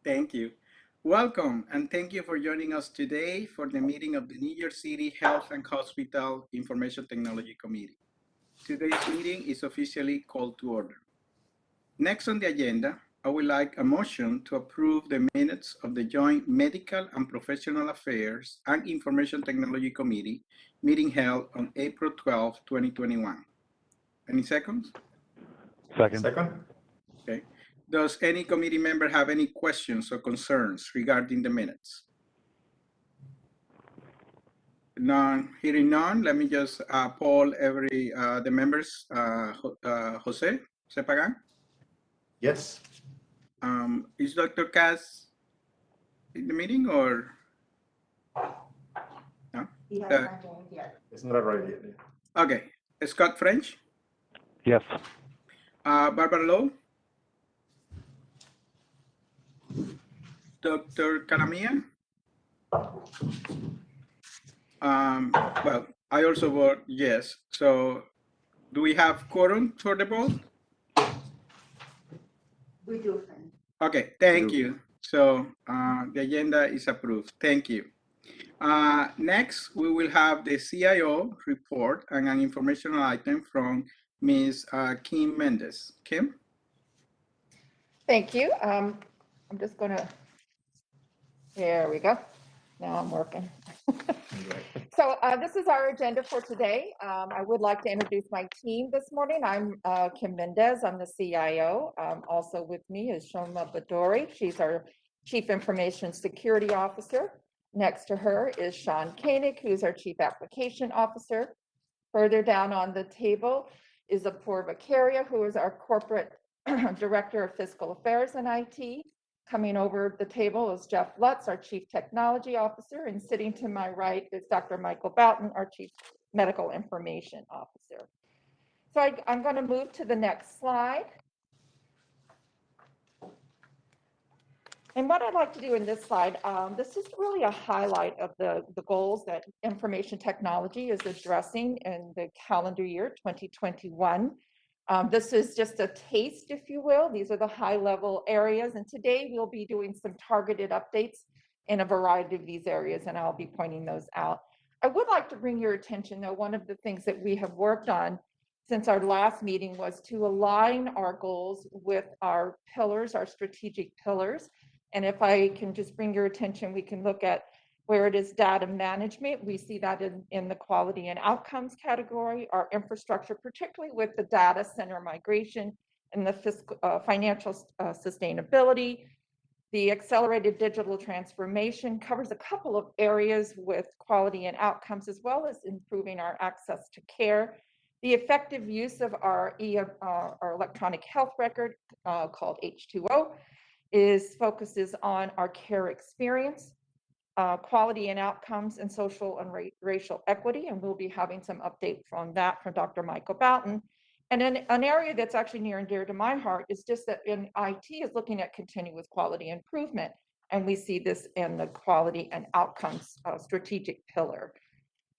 Thank you. Welcome, and thank you for joining us today for the meeting of the New York City Health and Hospital Information Technology Committee. Today's meeting is officially called to order. Next on the agenda, I would like a motion to approve the minutes of the Joint Medical and Professional Affairs and Information Technology Committee meeting held on April 12, 2021. Any seconds? Second. Okay. Does any committee member have any questions or concerns regarding the minutes? None, hearing none, let me just poll the members. Jose Pagan? Yes. Is Dr. Cass in the meeting or no? He has not joined yet. It's not right yet. Okay. Scott French? Yes. Barbara Lowe? Dr. Calamia? Well, I also vote yes. So do we have quorum for the vote? We do, friend. Okay, thank you. So the agenda is approved. Thank you. Next, we will have the CIO report and an informational item from Ms. Kim Mendez. Kim? Thank you. I'm just gonna, there we go. Now I'm working. So this is our agenda for today. I would like to introduce my team this morning. I'm Kim Mendez. I'm the CIO. Also with me is Shoma Badori. She's our Chief Information Security Officer. Next to her is Sean Koenig, who's our Chief Application Officer. Further down on the table is Apoorva Karia, who is our Corporate Director of Fiscal Affairs and IT. Coming over the table is Jeff Lutz, our Chief Technology Officer, and sitting to my right is Dr. Michael Boughton, our Chief Medical Information Officer. So I'm going to move to the next slide. And what I'd like to do in this slide, this is really a highlight of the goals that information technology is addressing in the calendar year 2021. This is just a taste, if you will. These are the high-level areas, and today we'll be doing some targeted updates in a variety of these areas, and I'll be pointing those out. I would like to bring your attention, though, one of the things that we have worked on since our last meeting was to align our goals with our pillars, our strategic pillars. And if I can just bring your attention, we can look at where it is data management. We see that in the quality and outcomes category, our infrastructure, particularly with the data center migration and the fiscal, financial sustainability. The accelerated digital transformation covers a couple of areas with quality and outcomes, as well as improving our access to care. The effective use of our electronic health record called H2O focuses on our care experience, quality and outcomes, and social and racial equity, and we'll be having some update from that from Dr. Michael Boughton. And then an area that's actually near and dear to my heart is just that in IT is looking at continuous quality improvement, and we see this in the quality and outcomes strategic pillar.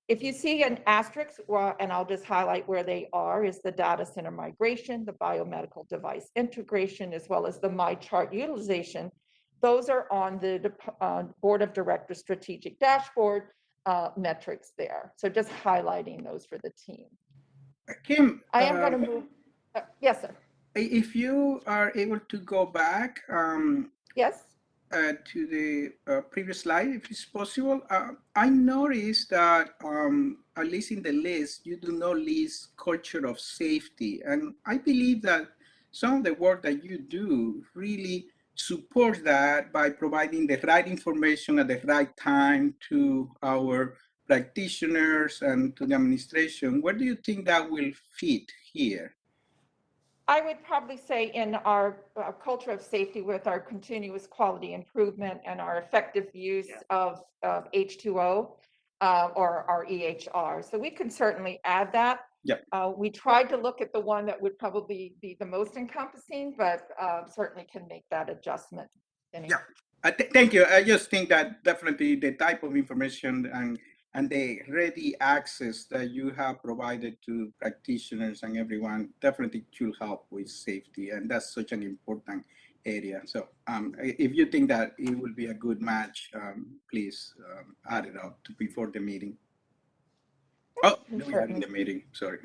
If you see an asterisk, and I'll just highlight where they are, is the data center migration, the biomedical device integration, as well as the MyChart utilization. Those are on the Board of Directors strategic dashboard metrics there. So just highlighting those for the team. Kim, I am going to move. Yes, sir. If you are able to go back Yes. To the previous slide, if it's possible, I noticed that at least in the list, you do not list culture of safety. And I believe that some of the work that you do really supports that by providing the right information at the right time to our practitioners and to the administration. Where do you think that will fit here? I would probably say in our culture of safety with our continuous quality improvement and our effective use of H2O or our EHR. So we can certainly add that. Yep. We tried to look at the one that would probably be the most encompassing, but certainly can make that adjustment. Yeah. Thank you. I just think that definitely the type of information and the ready access that you have provided to practitioners and everyone definitely should help with safety. And that's such an important area. So if you think that it will be a good match, please add it up before the meeting. Oh, we are in the meeting, sorry.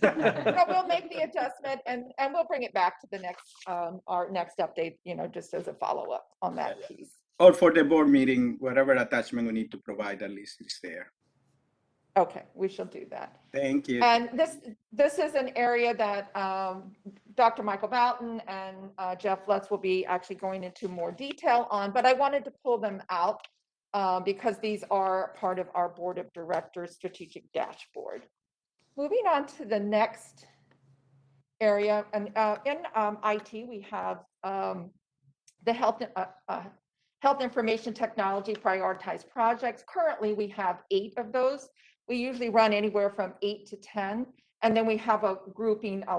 No, we'll make the adjustment and we'll bring it back to the next, our next update, just as a follow-up on that piece. Or for the board meeting, whatever attachment we need to provide, at least it's there. Okay, we shall do that. Thank you. And this is an area that Dr. Michael Boughton and Jeff Lutz will be actually going into more detail on, but I wanted to pull them out because these are part of our Board of Directors strategic dashboard. Moving on to the next area, and in IT, we have the health information technology prioritized projects. Currently, we have 8 of those. We usually run anywhere from 8 to 10. And then we have a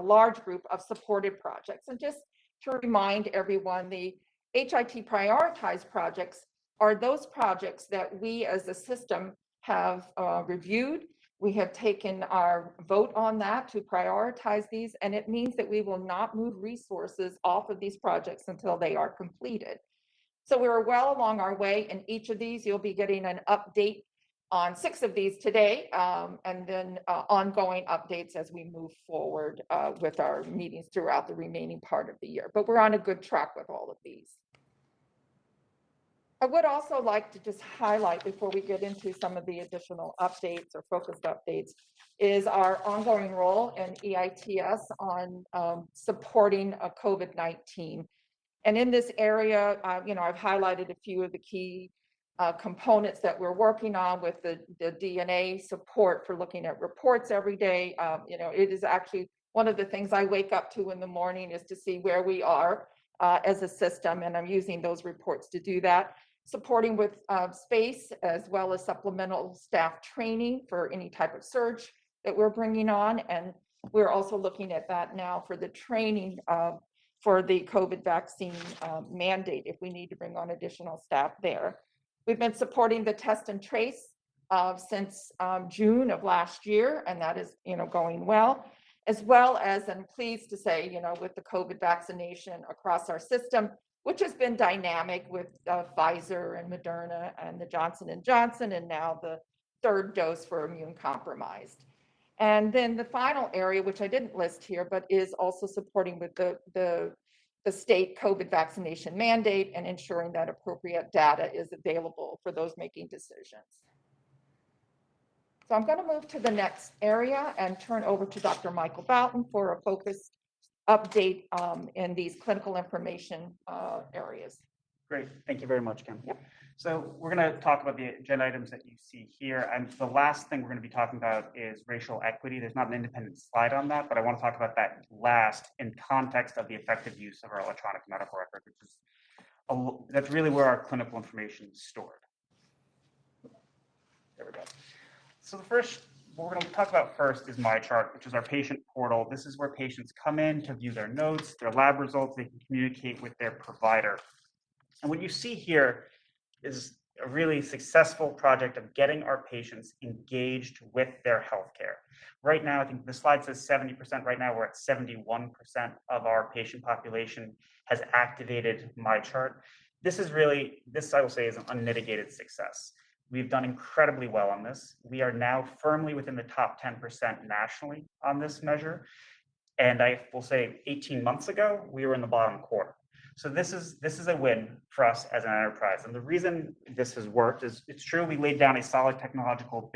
large group of supported projects. And just to remind everyone, the HIT prioritized projects are those projects that we as a system have reviewed. We have taken our vote on that to prioritize these, and it means that we will not move resources off of these projects until they are completed. So we're well along our way in each of these. You'll be getting an update on 6 of these today, and then ongoing updates as we move forward with our meetings throughout the remaining part of the year. But we're on a good track with all of these. I would also like to just highlight before we get into some of the additional updates or focused updates is our ongoing role in EITS on supporting COVID-19. And in this area, I've highlighted a few of the key components that we're working on with the DNA support for looking at reports every day. It is actually one of the things I wake up to in the morning is to see where we are as a system, and I'm using those reports to do that. Supporting with space as well as supplemental staff training for any type of surge that we're bringing on. And we're also looking at that now for the training for the COVID vaccine mandate if we need to bring on additional staff there. We've been supporting the test and trace since June of last year, and that is going well, as well as I'm pleased to say, with the COVID vaccination across our system, which has been dynamic with Pfizer and Moderna and the Johnson & Johnson, and now the 3rd dose for immune compromised. And then the final area, which I didn't list here, but is also supporting with the state COVID vaccination mandate and ensuring that appropriate data is available for those making decisions. So I'm going to move to the next area and turn over to Dr. Michael Boughton for a focused update in these clinical information areas. Great, thank you very much, Kim. Yep. So we're going to talk about the agenda items that you see here, and the last thing we're going to be talking about is racial equity. There's not an independent slide on that, but I want to talk about that last in context of the effective use of our electronic medical record, which is that's really where our clinical information is stored. There we go. So the first, what we're going to talk about first is MyChart, which is our patient portal. This is where patients come in to view their notes, their lab results, they can communicate with their provider. And what you see here is a really successful project of getting our patients engaged with their healthcare. Right now, I think the slide says 70%. Right now, we're at 71% of our patient population has activated MyChart. This I will say is an unmitigated success. We've done incredibly well on this. We are now firmly within the top 10% nationally on this measure. And I will say 18 months ago, we were in the bottom quarter. So this is a win for us as an enterprise. And the reason this has worked is it's true we laid down a solid technological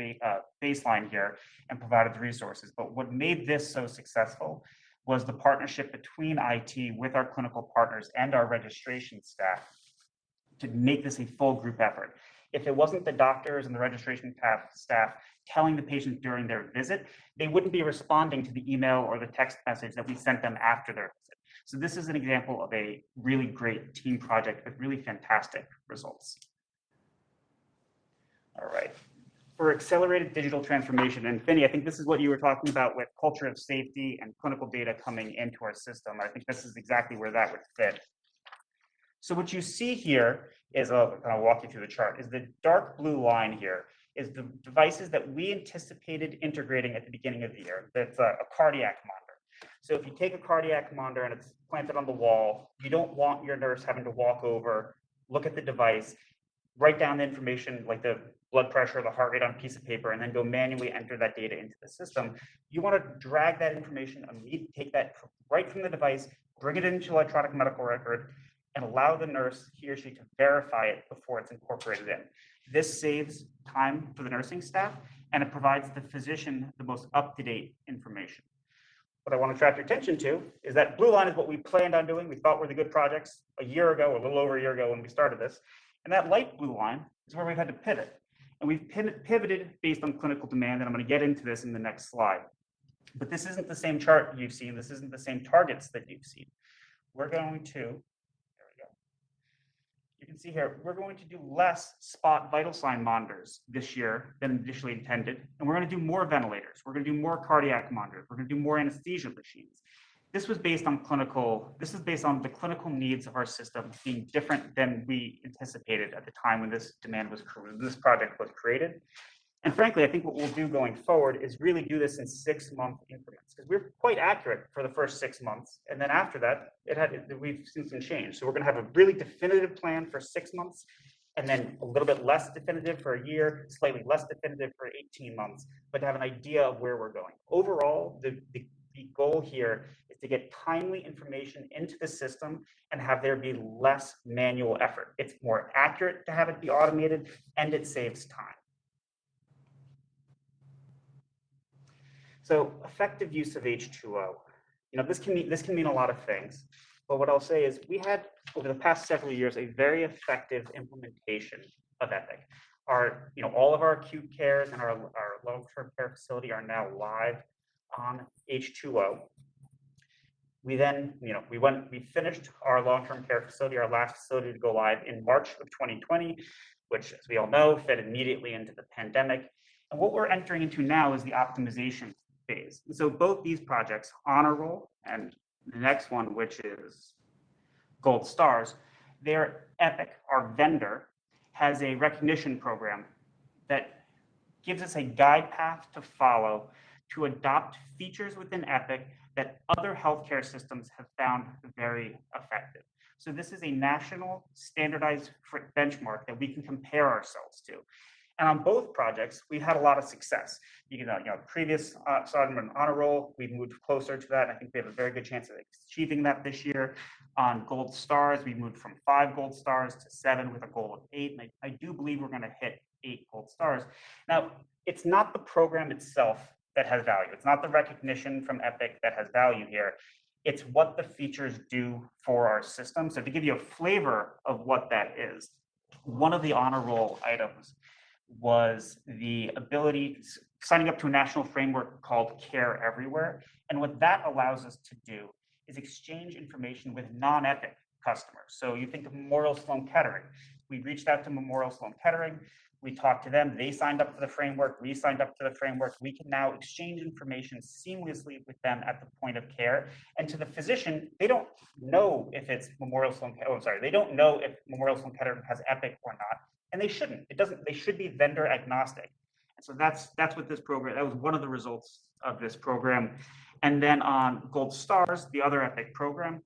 baseline here and provided the resources. But what made this so successful was the partnership between IT with our clinical partners and our registration staff to make this a full group effort. If it wasn't the doctors and the registration staff telling the patient during their visit, they wouldn't be responding to the email or the text message that we sent them after their visit. So this is an example of a really great team project with really fantastic results. All right. For accelerated digital transformation, and Finney, I think this is what you were talking about with culture of safety and clinical data coming into our system. I think this is exactly where that would fit. So what you see here is, I'll walk you through the chart, is the dark blue line here is the devices that we anticipated integrating at the beginning of the year. That's a cardiac monitor. So if you take a cardiac monitor and it's planted on the wall, you don't want your nurse having to walk over, look at the device, write down the information like the blood pressure, the heart rate on a piece of paper, and then go manually enter that data into the system. You want to drag that information, take that right from the device, bring it into electronic medical record, and allow the nurse, he or she, to verify it before it's incorporated in. This saves time for the nursing staff, and it provides the physician the most up-to-date information. What I want to attract your attention to is that blue line is what we planned on doing. We thought were the good projects a year ago, or a little over a year ago when we started this. And that light blue line is where we've had to pivot. And we've pivoted based on clinical demand, and I'm going to get into this in the next slide. But this isn't the same chart you've seen. This isn't the same targets that you've seen. We're going to, there we go. You can see here, we're going to do less spot vital sign monitors this year than initially intended. And we're going to do more ventilators. We're going to do more cardiac monitors. We're going to do more anesthesia machines. This was based on the clinical needs of our system being different than we anticipated at the time when this project was created. And frankly, I think what we'll do going forward is really do this in 6-month increments, because we're quite accurate for the first 6 months. And then after that, we've seen some change. So we're going to have a really definitive plan for 6 months, and then a little bit less definitive for a year, slightly less definitive for 18 months, but to have an idea of where we're going. Overall, the goal here is to get timely information into the system and have there be less manual effort. It's more accurate to have it be automated, and it saves time. So effective use of H2O. This can mean a lot of things, but what I'll say is we had over the past several years a very effective implementation of EPIC. All of our acute cares and our long-term care facility are now live on H2O. We then, we finished our long-term care facility, our last facility to go live in March of 2020, which, as we all know, fed immediately into the pandemic. And what we're entering into now is the optimization phase. And so both these projects, Honor Roll and the next one, which is Gold Stars, they're EPIC, our vendor, has a recognition program that gives us a guide path to follow to adopt features within EPIC that other healthcare systems have found very effective. So this is a national standardized benchmark that we can compare ourselves to. And on both projects, we've had a lot of success. Previous Honor Roll, we've moved closer to that. I think we have a very good chance of achieving that this year. On Gold Stars, we moved from 5 Gold Stars to 7 with a goal of 8. And I do believe we're going to hit 8 Gold Stars. Now, it's not the program itself that has value. It's not the recognition from EPIC that has value here. It's what the features do for our system. So to give you a flavor of what that is, one of the Honor Roll items was the ability, signing up to a national framework called Care Everywhere. And what that allows us to do is exchange information with non-EPIC customers. So you think of Memorial Sloan Kettering. We reached out to Memorial Sloan Kettering. We talked to them. They signed up for the framework. We signed up for the framework. We can now exchange information seamlessly with them at the point of care. And to the physician, they don't know if it's Memorial Sloan. They don't know if Memorial Sloan Kettering has EPIC or not, and they shouldn't. It doesn't. They should be vendor agnostic. And so that's what this program. That was one of the results of this program. And then on Gold Stars, the other EPIC program.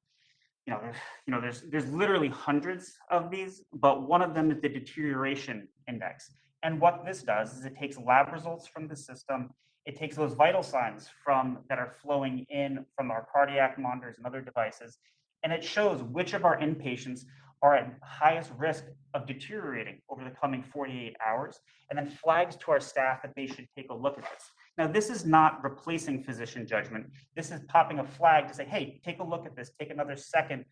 There's literally hundreds of these, but one of them is the deterioration index. And what this does is it takes lab results from the system. It takes those vital signs that are flowing in from our cardiac monitors and other devices, and it shows which of our inpatients are at highest risk of deteriorating over the coming 48 hours, and then flags to our staff that they should take a look at this. Now, this is not replacing physician judgment. This is popping a flag to say, hey, take a look at this. Take another second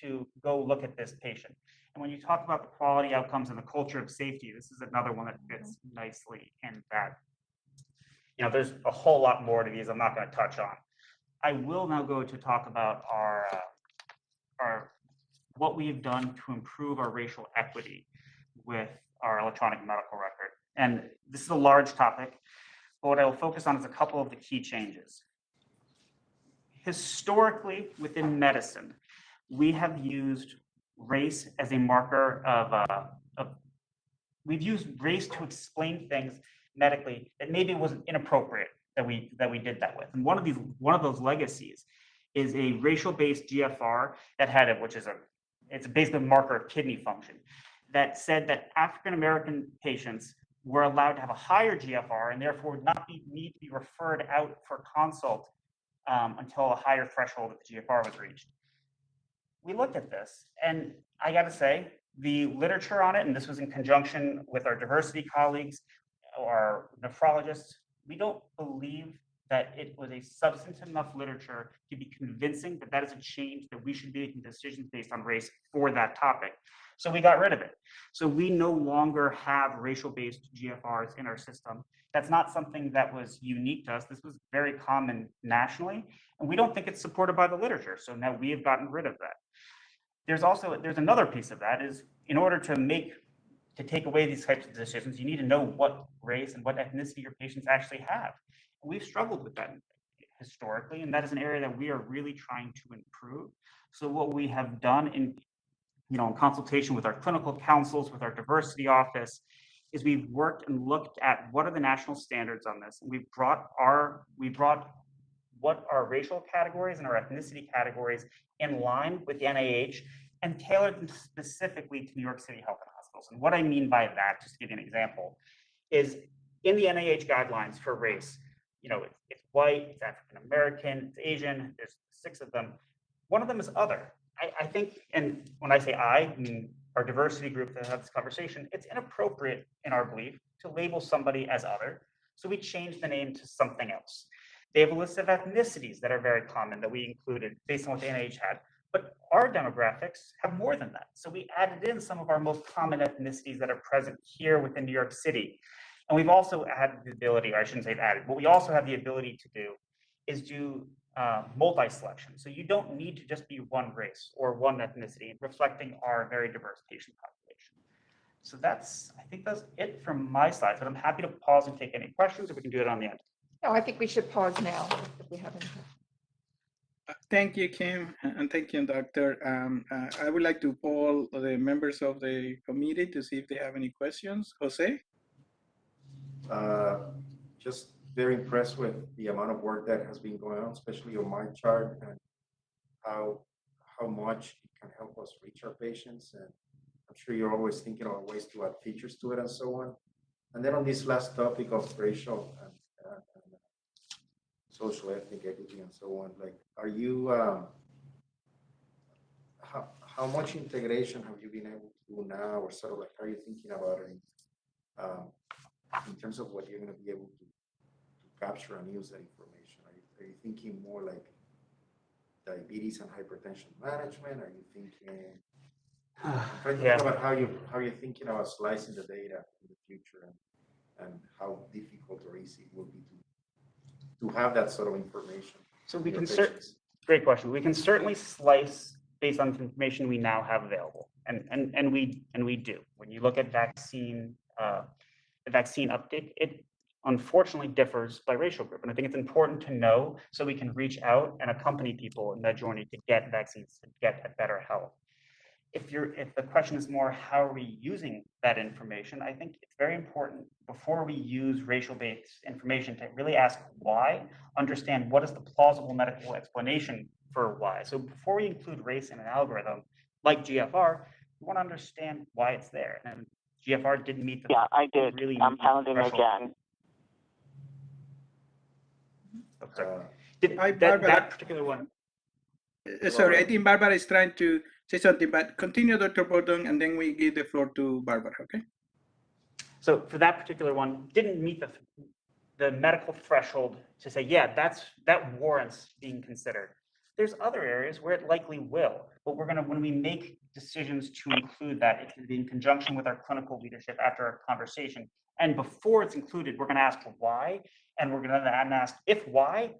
to go look at this patient. And when you talk about the quality outcomes and the culture of safety, this is another one that fits nicely in that. There's a whole lot more to these I'm not going to touch on. I will now go to talk about our what we have done to improve our racial equity with our electronic medical record. And this is a large topic, but what I will focus on is a couple of the key changes. Historically, within medicine, we have used race as a marker we've used race to explain things medically that maybe wasn't inappropriate that we did that with. And one of those legacies is a racial-based GFR that had it, it's basically a marker of kidney function, that said that African American patients were allowed to have a higher GFR and therefore would not need to be referred out for consult until a higher threshold of the GFR was reached. We looked at this, and I got to say, the literature on it, and this was in conjunction with our diversity colleagues, our nephrologists, we don't believe that it was a substantive enough literature to be convincing that that is a change that we should be making decisions based on race for that topic. So we got rid of it. So we no longer have racial-based GFRs in our system. That's not something that was unique to us. This was very common nationally, and we don't think it's supported by the literature. So now we have gotten rid of that. There's another piece of that is in order to take away these types of decisions, you need to know what race and what ethnicity your patients actually have. And we've struggled with that historically, and that is an area that we are really trying to improve. So what we have done in consultation with our clinical councils, with our diversity office, is we've worked and looked at what are the national standards on this. And we brought what our racial categories and our ethnicity categories in line with the NIH and tailored them specifically to New York City Health and Hospitals. And what I mean by that, just to give you an example, is in the NIH guidelines for race, it's white, it's African American, it's Asian, there's 6 of them. One of them is other. I think, and when I say I mean our diversity group that had this conversation, it's inappropriate in our belief to label somebody as other. So we changed the name to something else. They have a list of ethnicities that are very common that we included based on what the NIH had. But our demographics have more than that. So we added in some of our most common ethnicities that are present here within New York City. And we've also had the ability, or I shouldn't say added, what we also have the ability to do is do multi-selection. So you don't need to just be one race or one ethnicity, reflecting our very diverse patient population. So I think that's it from my side, but I'm happy to pause and take any questions, if we can do it on the end. No, I think we should pause now if we have any. Thank you, Kim, and thank you, Doctor. I would like to poll the members of the committee to see if they have any questions. Jose? Just very impressed with the amount of work that has been going on, especially on my chart, and how much it can help us reach our patients. And I'm sure you're always thinking of ways to add features to it and so on. And then on this last topic of racial and social ethnic equity and so on, like, are you, how much integration have you been able to do now, or sort of like, how are you thinking about it in terms of what you're going to be able to capture and use that information? Are you thinking more like diabetes and hypertension management? Are you thinking, I'm trying to think about how you're thinking about slicing the data in the future, and how difficult or easy it will be to have that sort of information. So we can great question. We can certainly slice based on the information we now have available, and we do. When you look at vaccine, the vaccine uptake, it unfortunately differs by racial group, and I think it's important to know so we can reach out and accompany people in that journey to get vaccines, to get a better health. If the question is more how are we using that information, I think it's very important before we use racial-based information to really ask why, understand what is the plausible medical explanation for why. So before we include race in an algorithm like GFR, we want to understand why it's there. And GFR didn't meet the I did. really I'm pounding again. Oh, sorry. That particular one. Sorry, I think Barbara is trying to say something, but continue, Dr. Borden, and then we give the floor to Barbara, okay? So for that particular one, didn't meet the medical threshold to say, yeah, that warrants being considered. There's other areas where it likely will, but when we make decisions to include that, it can be in conjunction with our clinical leadership after our conversation. And before it's included, we're going to ask why, and we're going to then ask, if why,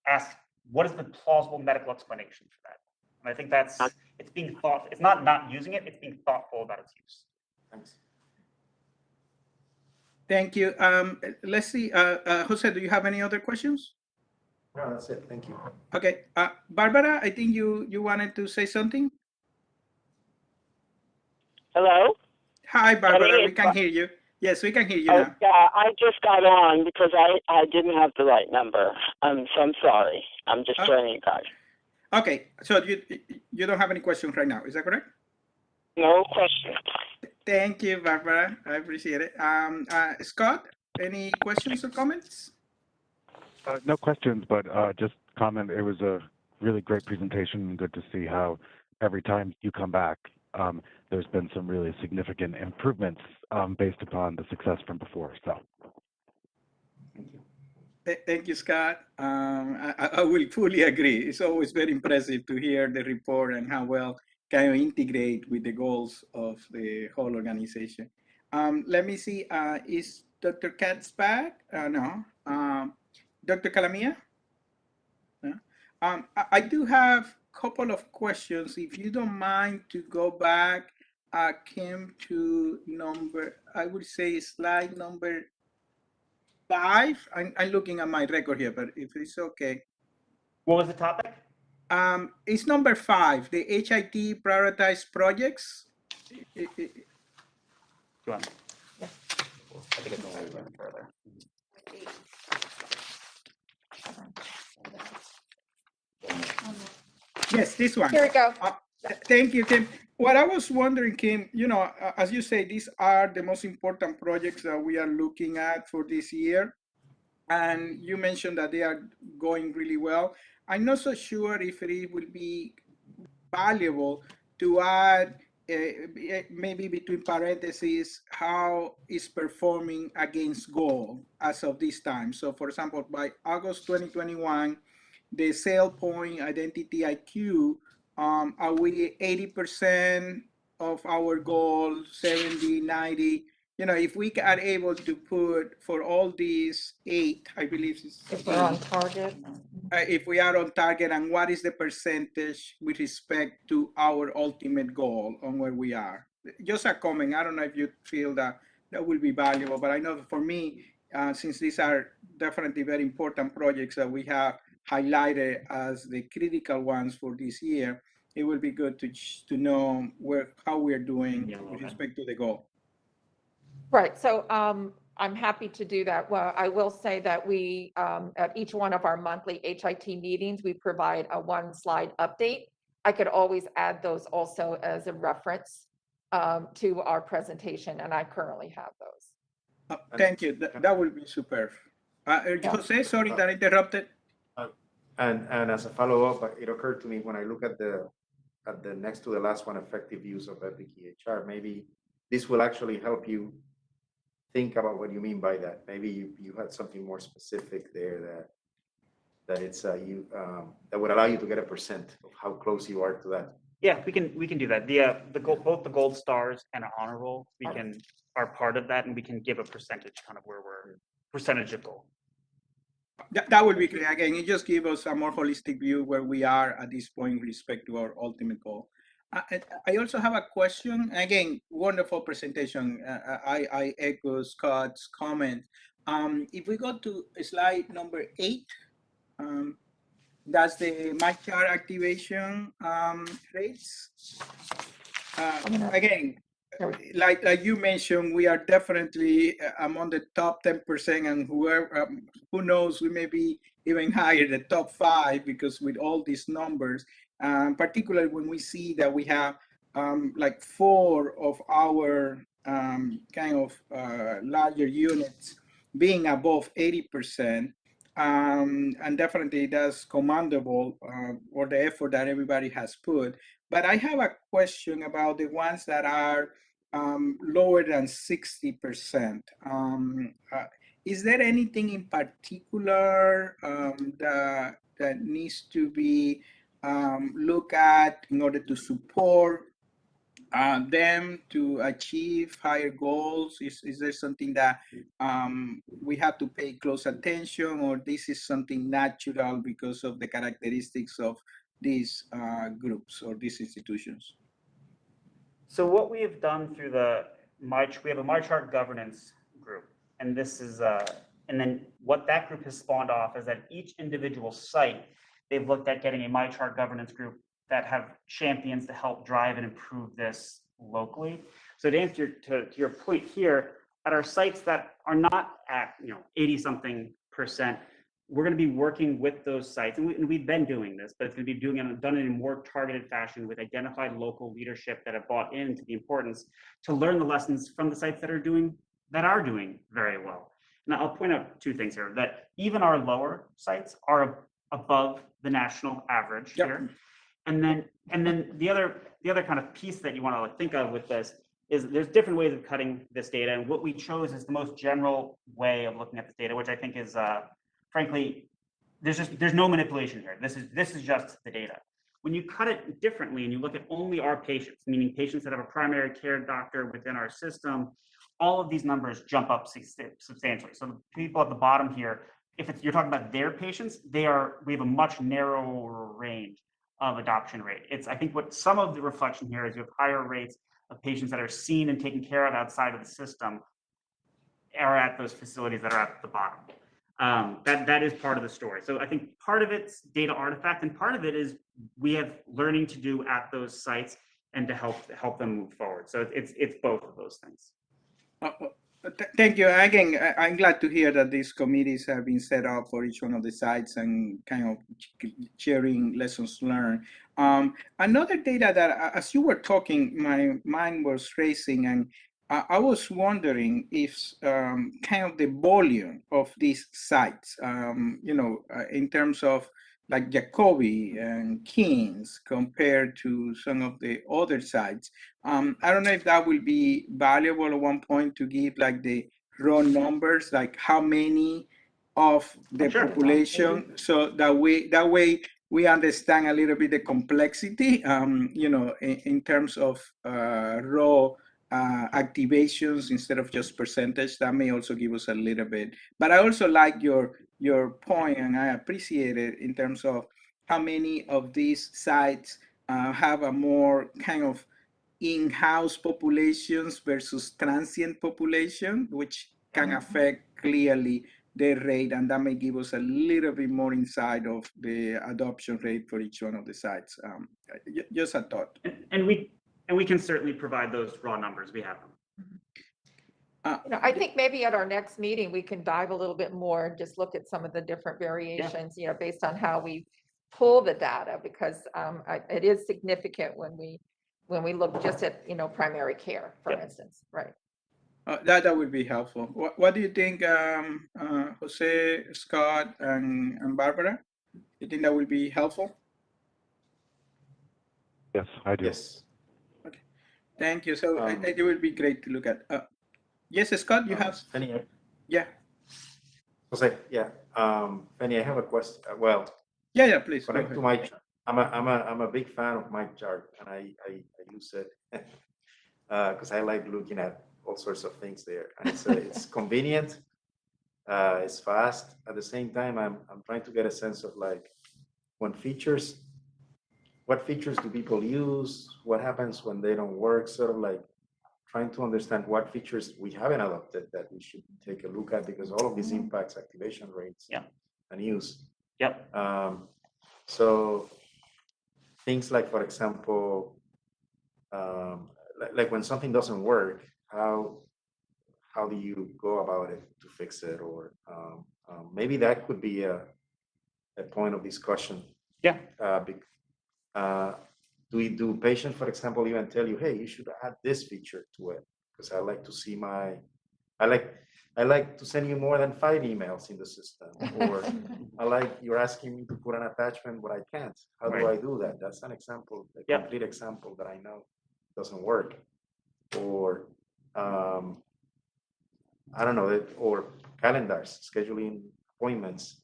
ask what is the plausible medical explanation for that. And I think it's being thought. It's not using it. It's being thoughtful about its use. Thanks. Thank you. Let's see, Jose, do you have any other questions? No, that's it. Thank you. Okay, Barbara, I think you wanted to say something. Hello? Hi, Barbara, we can hear you. Yes, we can hear you Oh, now. yeah, I just got on because I didn't have the right number. So I'm sorry. I'm just Oh. joining you guys. Okay, so you don't have any questions right now, is that correct? No question. Thank you, Barbara. I appreciate it. Scott, any questions or comments? No questions, but just comment. It was a really great presentation and good to see how every time you come back, there's been some really significant improvements based upon the success from before. So. Thank you, Scott. I will fully agree. It's always very impressive to hear the report and how well can you integrate with the goals of the whole organization. Let me see, is Dr. Katz back? No. Dr. Calamia? No? I do have a couple of questions. If you don't mind to go back, Kim, to I would say slide number 5. I'm looking at my record here, but if it's okay. What was the topic? It's number 5, the HIT prioritized projects. Go on. I think it's a little bit further. Yes, this one. Here we go. Thank you, Kim. What I was wondering, Kim, as you say, these are the most important projects that we are looking at for this year. And you mentioned that they are going really well. I'm not so sure if it will be valuable to add maybe between parentheses how is performing against goal as of this time. So for example, by August 2021, the sale point identity IQ, are we 80% of our goal, 70, 90? If we are able to put for all these 8, I believe it's If we're on target. if we are on target, and what is the percentage with respect to our ultimate goal on where we are? Just a comment. I don't know if you feel that will be valuable, but I know for me, since these are definitely very important projects that we have highlighted as the critical ones for this year, it will be good to know how we're doing with respect to the goal. Right, so I'm happy to do that. Well, I will say that we, at each one of our monthly HIT meetings, we provide a 1-slide update. I could always add those also as a reference to our presentation, and I currently have those. Thank you. That will be superb. Jose, sorry that I interrupted. And as a follow-up, it occurred to me when I look at the next to the last one, effective use of Epic EHR, maybe this will actually help you think about what you mean by that. Maybe you had something more specific there that it's that would allow you to get a percent of how close you are to that. Yeah, we can do that. The gold, both the gold stars and honor roll, are part of that, and we can give a percentage, kind of where we're percentage of goal. That would be great. Again, it just gives us a more holistic view where we are at this point with respect to our ultimate goal. I also have a question. Again, wonderful presentation. I echo Scott's comment. If we go to slide number 8, that's the MyChart activation rates. Again, like you mentioned, we are definitely among the top 10%, and who knows, we may be even higher, the top 5, because with all these numbers, particularly when we see that we have like 4 of our kind of larger units being above 80%, and definitely that's commendable for the effort that everybody has put. But I have a question about the ones that are lower than 60%. Is there anything in particular that needs to be looked at in order to support them to achieve higher goals? Is there something that we have to pay close attention, or this is something natural because of the characteristics of these groups or these institutions? So what we have done through we have a MyChart governance group, and this is and then what that group has spawned off is that each individual site, they've looked at getting a MyChart governance group that have champions to help drive and improve this locally. So to answer to your point here, at our sites that are not at 80-something%, we're going to be working with those sites, and we've been doing this, but it's going to be done in a more targeted fashion with identified local leadership that have bought into the importance to learn the lessons from the sites that are doing very well. Now, I'll point out two things here: that even our lower sites are above the national average here, and then the other kind of piece that you want to think of with this is there's different ways of cutting this data, and what we chose is the most general way of looking at this data, which I think is frankly, there's no manipulation here. This is just the data. When you cut it differently and you look at only our patients, meaning patients that have a primary care doctor within our system, all of these numbers jump up substantially. So the people at the bottom here, if you're talking about their patients, we have a much narrower range of adoption rate. I think what some of the reflection here is you have higher rates of patients that are seen and taken care of outside of the system are at those facilities that are at the bottom. That is part of the story. So I think part of it's data artifact, and part of it is we have learning to do at those sites and to help them move forward. So it's both of those things. Thank you. Again, I'm glad to hear that these committees have been set up for each one of the sites and kind of sharing lessons learned. Another data that, as you were talking, my mind was racing, and I was wondering if kind of the volume of these sites, in terms of like Jacobi and Kings compared to some of the other sites. I don't know if that will be valuable at one point to give like the raw numbers, like how many of the population, so that way we understand a little bit the complexity, in terms of raw activations instead of just percentage. That may also give us a little bit. But I also like your point, and I appreciate it in terms of how many of these sites have a more kind of in-house populations versus transient population, which can affect clearly the rate, and that may give us a little bit more insight of the adoption rate for each one of the sites. Just a thought. And we can certainly provide those raw numbers. We have them. I think maybe at our next meeting, we can dive a little bit more and just look at some of the different variations, based on how we pull the data, because it is significant when we look just at, primary care, for instance, right? That would be helpful. What do you think, Jose, Scott, and Barbara? You think that will be helpful? Yes, I do. Yes. Okay, thank you. So it will be great to look at. Yes, Scott, you have. Penny, Yeah. Jose, yeah. Penny, I have a question. Well, Yeah, please. connect to my chart. I'm a big fan of my chart, and I use it because I like looking at all sorts of things there. And it's convenient, it's fast. At the same time, I'm trying to get a sense of like what features do people use? What happens when they don't work? Sort of like trying to understand what features we haven't adopted that we should take a look at, because all of these impacts activation rates and use. Yep. So things like, for example, like when something doesn't work, how do you go about it to fix it? Or maybe that could be a point of discussion. Yeah. Do patients, for example, even tell you, hey, you should add this feature to it? Because I like to see I like to send you more than 5 emails in the system, or you're asking me to put an attachment, but I can't. How do I do that? That's an example, a complete example that I know doesn't work. Or I don't know, or calendars, scheduling appointments.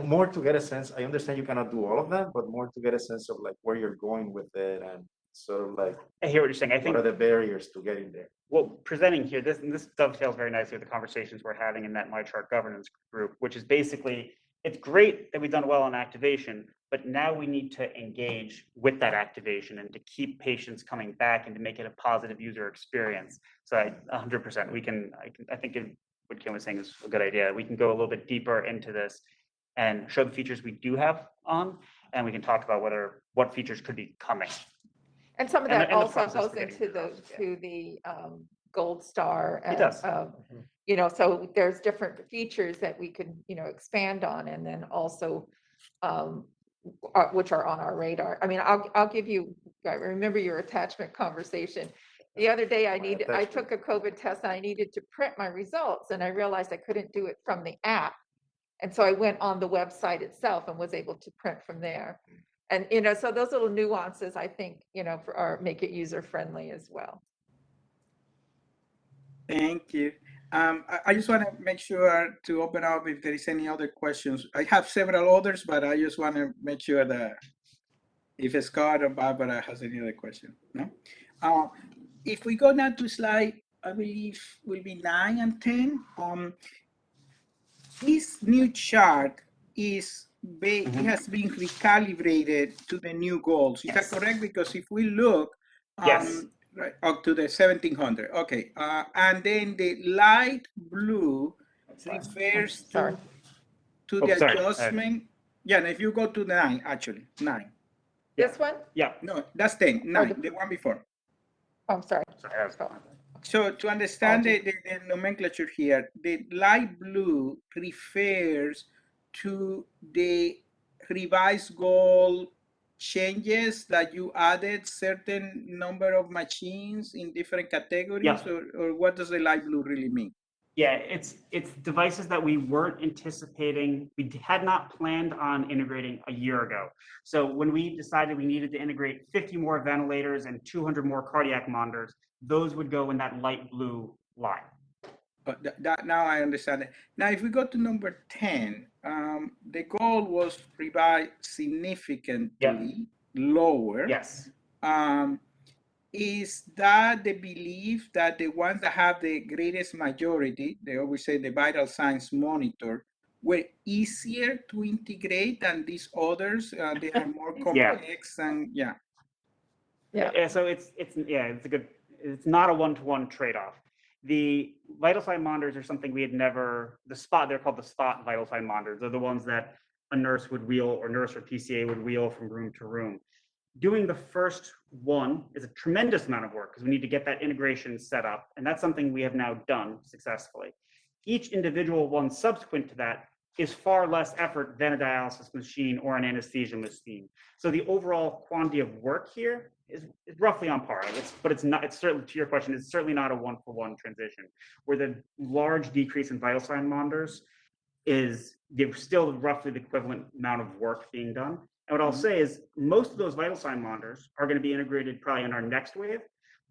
More to get a sense. I understand you cannot do all of that, but more to get a sense of like where you're going with it, and sort of like I hear what you're saying. I think what are the barriers to getting there? Well, presenting here, this dovetails very nicely with the conversations we're having in that MyChart governance group, which is basically, it's great that we've done well on activation, but now we need to engage with that activation and to keep patients coming back and to make it a positive user experience. So 100%, I think what Kim was saying is a good idea. We can go a little bit deeper into this and show the features we do have on, and we can talk about what features could be coming. And some of that And the also process goes for getting into across, the gold star. It does. You know, so there's different features that we could, you know, expand on, and then also, which are on our radar. I mean, I'll give you, I remember your attachment conversation. The other day I took a COVID test and I needed to print my results, and I realized I couldn't do it from the app. And so I went on the website itself and was able to print from there. And, you know, so those little nuances, I think, you know, make it user friendly as well. Thank you. I just want to make sure to open up if there is any other questions. I have several others, but I just want to make sure that if Scott or Barbara has any other question. No? If we go now to slide, I believe will be 9 and 10. This new chart is it has been recalibrated to the new goals. Is that correct? Because if we look, Yes. right up to the 1700. Okay, and then the light blue refers Sorry. to Oh, the sorry. adjustment. Yeah, and if you go to 9, actually 9. This one? Yeah. No, that's 10. 9, the one before. Oh, I'm sorry. Sorry, I was- So to understand the nomenclature here, the light blue refers to the revised goal changes that you added certain number of machines in different categories, or what does the light blue really mean? Yeah, it's devices that we weren't anticipating, we had not planned on integrating a year ago. So when we decided we needed to integrate 50 more ventilators and 200 more cardiac monitors, those would go in that light blue line. That now I understand it. Now, if we go to number 10, the goal was revised significantly lower. Yes. Is that the belief that the ones that have the greatest majority, they always say the vital signs monitor, were easier to integrate than these others? They are more complex and Yeah. So it's not a one-to-one trade-off. The vital sign monitors are something we had never, they're called the spot vital sign monitors. They're the ones that a nurse would wheel, or nurse or PCA would wheel from room to room. Doing the first one is a tremendous amount of work because we need to get that integration set up. And that's something we have now done successfully. Each individual one subsequent to that is far less effort than a dialysis machine or an anesthesia machine. So the overall quantity of work here is roughly on par. It's certainly, to your question, it's certainly not a one-for-one transition. Where the large decrease in vital sign monitors is still roughly the equivalent amount of work being done. And what I'll say is most of those vital sign monitors are going to be integrated probably in our next wave,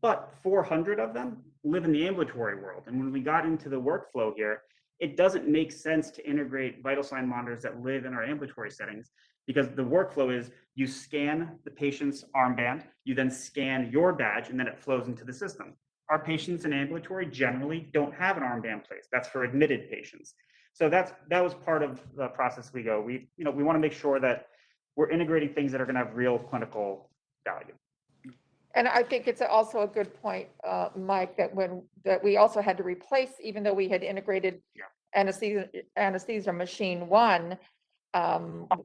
but 400 of them live in the ambulatory world. And when we got into the workflow here, it doesn't make sense to integrate vital sign monitors that live in our ambulatory settings, because the workflow is you scan the patient's armband, you then scan your badge, and then it flows into the system. Our patients in ambulatory generally don't have an armband placed. That's for admitted patients. So that was part of the process we go. We want to make sure that we're integrating things that are going to have real clinical value. And I think it's also a good point, Mike, that we also had to replace, even though we had integrated anesthesia machine 1,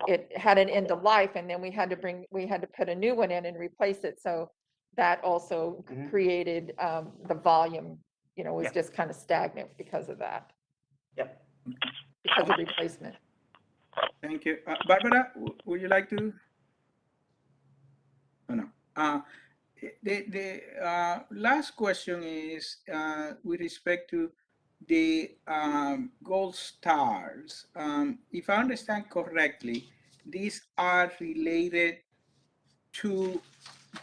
it had an end of life, and then we had to put a new one in and replace it. So that also created the volume, was just kind of stagnant because of that. Yep. Because of replacement. Thank you. Barbara, would you like to? Oh, no. The last question is with respect to the gold stars. If I understand correctly, these are related to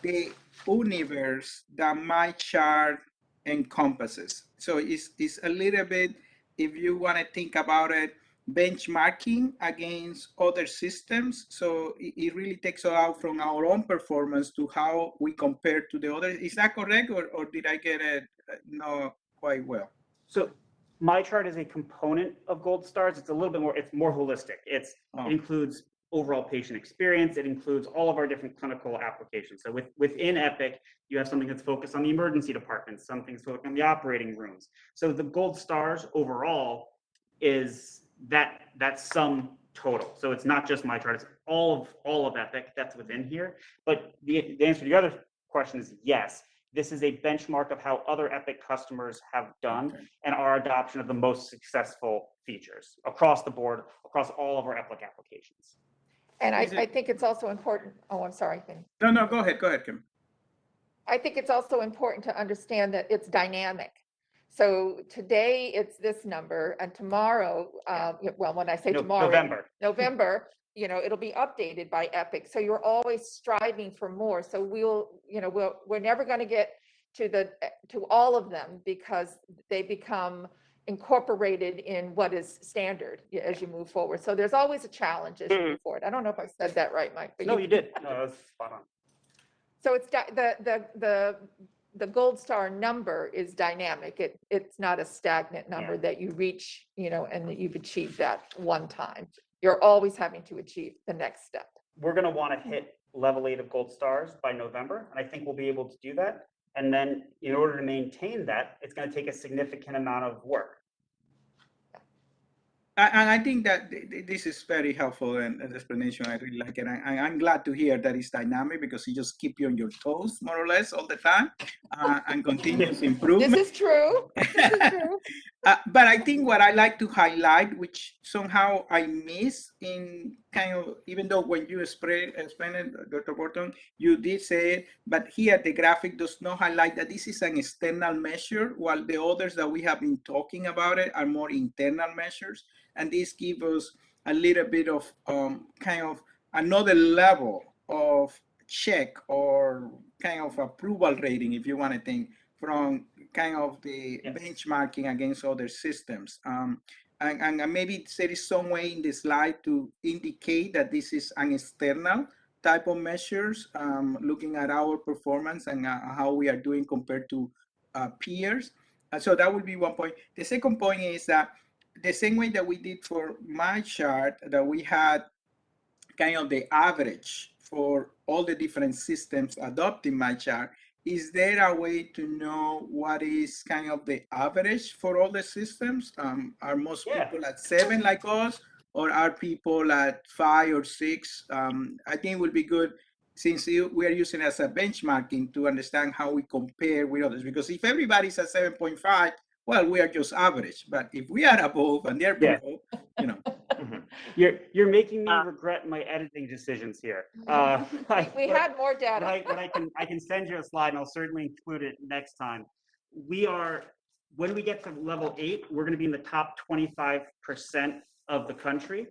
the universe that my chart encompasses. So it's a little bit, if you want to think about it, benchmarking against other systems. So it really takes out from our own performance to how we compare to the others. Is that correct, or did I get it not quite well? So my chart is a component of gold stars. It's a little bit more, it's more holistic. It includes overall patient experience. It includes all of our different clinical applications. So within Epic, you have something that's focused on the emergency department, something that's focused on the operating rooms. So the gold stars overall is that sum total. So it's not just my chart, it's all of Epic that's within here. But the answer to the other question is yes. This is a benchmark of how other Epic customers have done Okay. and our adoption of the most successful features across the board, across all of our Epic applications. And Is it- I think it's also important, oh, I'm sorry, Kim. No, go ahead, Kim. I think it's also important to understand that it's dynamic. So today it's this number and tomorrow, well, when I say tomorrow, November, it'll be updated by Epic. So you're always striving for more. So we're never going to get to all of them because they become incorporated in what is standard as you move forward. So there's always a challenge as you move forward. I don't know if I said that right, Mike. But No, you did. No, that was spot on. So it's the gold star number is dynamic. It's not a stagnant number that you reach, and that you've achieved that one time. You're always having to achieve the next step. We're going to want to hit level 8 of gold stars by November, and I think we'll be able to do that. And then in order to maintain that, it's going to take a significant amount of work. And I think that this is very helpful and an explanation. I really like it. I'm glad to hear that it's dynamic because it just keeps you on your toes more or less all the time and continuous improvement. This is true. This is true. But I think what I like to highlight, which somehow I miss in kind of, even though when you explain it, Dr. Burton, you did say it, but here the graphic does not highlight that this is an external measure, while the others that we have been talking about it are more internal measures. And this gives us a little bit of kind of another level of check or kind of approval rating, if you want to think, from kind of the benchmarking against other systems. And maybe there is some way in the slide to indicate that this is an external type of measures, looking at our performance and how we are doing compared to peers. So that would be one point. The second point is that the same way that we did for my chart, that we had kind of the average for all the different systems adopting my chart, is there a way to know what is kind of the average for all the systems? Are most people at 7 like us, or are people at 5 or 6? I think it would be good, since we are using it as a benchmarking, to understand how we compare with others. Because if everybody's at 7.5, well, we are just average. But if we are above and they're below, You're making me regret my editing decisions here. We had more data. I can send you a slide, and I'll certainly include it next time. When we get to level 8, we're going to be in the top 25% of the country.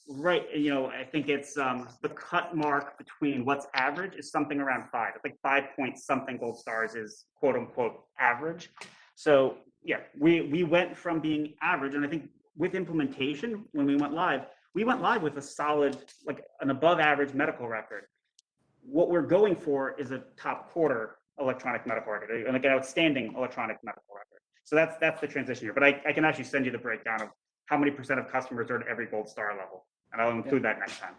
Right, I think it's the cut mark between what's average is something around 5. I think 5 point something gold stars is quote unquote average. So yeah, we went from being average, and I think with implementation, when we went live with a solid, like an above average medical record. What we're going for is a top quarter electronic medical record, like an outstanding electronic medical record. So that's the transition here. But I can actually send you the breakdown of how many % of customers are at every gold star level, and I'll include that next time.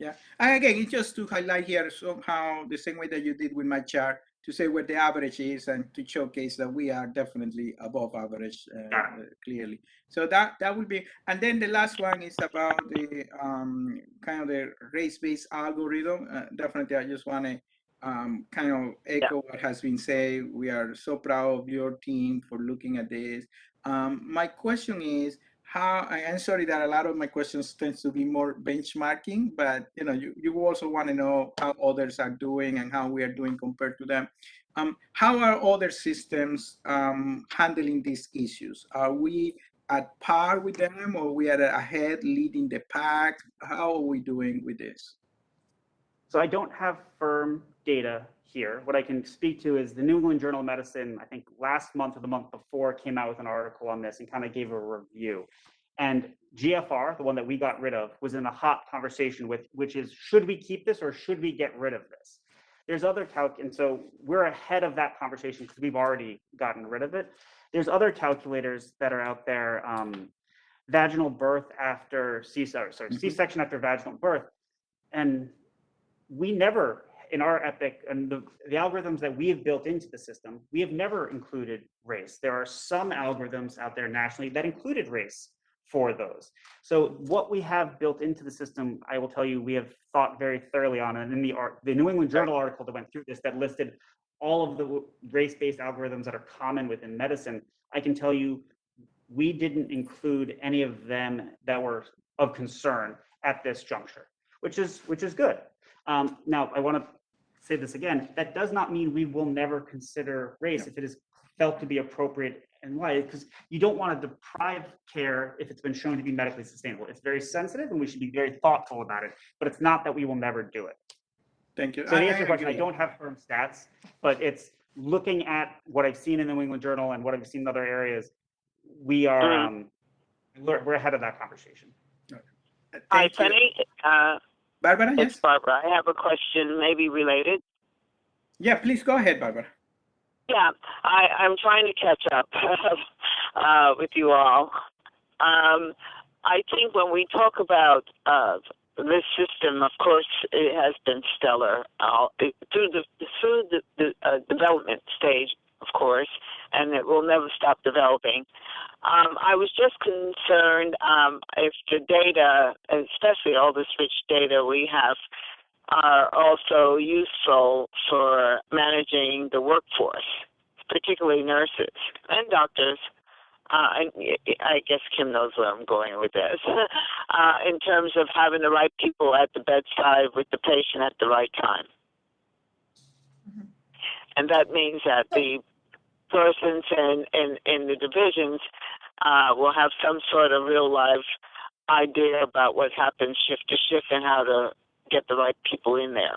Yeah, and again, it's just to highlight here somehow the same way that you did with my chart, to say what the average is and to showcase that we are definitely above average, clearly. So that would be, and then the last one is about the kind of the race-based algorithm. Definitely, I just want to kind of echo what has been said. We are so proud of your team for looking at this. My question is, I'm sorry that a lot of my questions tends to be more benchmarking, but you also want to know how others are doing and how we are doing compared to them. How are other systems handling these issues? Are we at par with them, or we are ahead, leading the pack? How are we doing with this? So I don't have firm data here. What I can speak to is the New England Journal of Medicine, I think last month or the month before, came out with an article on this and kind of gave a review. And GFR, the one that we got rid of, was in a hot conversation with, which is, should we keep this or should we get rid of this? There's other and so we're ahead of that conversation because we've already gotten rid of it. There's other calculators that are out there, vaginal birth after C-section after vaginal birth. And we never, in our Epic, and the algorithms that we have built into the system, we have never included race. There are some algorithms out there nationally that included race for those. So what we have built into the system, I will tell you, we have thought very thoroughly on it. And in the New England Journal article that went through this, that listed all of the race-based algorithms that are common within medicine, I can tell you we didn't include any of them that were of concern at this juncture, which is good. Now, I want to say this again, that does not mean we will never consider race if it is felt to be appropriate and why, because you don't want to deprive care if it's been shown to be medically sustainable. It's very sensitive and we should be very thoughtful about it, but it's not that we will never do it. Thank you. So to answer your question, I agree. don't have firm stats, but it's looking at what I've seen in the New England Journal and what I've seen in other areas, we are, we're ahead of that conversation. Hi, Thank you. Penny. Barbara, It's yes? Barbara. I have a question, maybe related. Yeah, please go ahead, Barbara. Yeah, I'm trying to catch up with you all. I think when we talk about this system, of course, it has been stellar through the development stage, of course, and it will never stop developing. I was just concerned if the data, especially all this rich data we have, are also useful for managing the workforce, particularly nurses and doctors. And I guess Kim knows where I'm going with this, in terms of having the right people at the bedside with the patient at the right time. And that means that the persons in the divisions will have some sort of real life idea about what happens shift to shift and how to get the right people in there.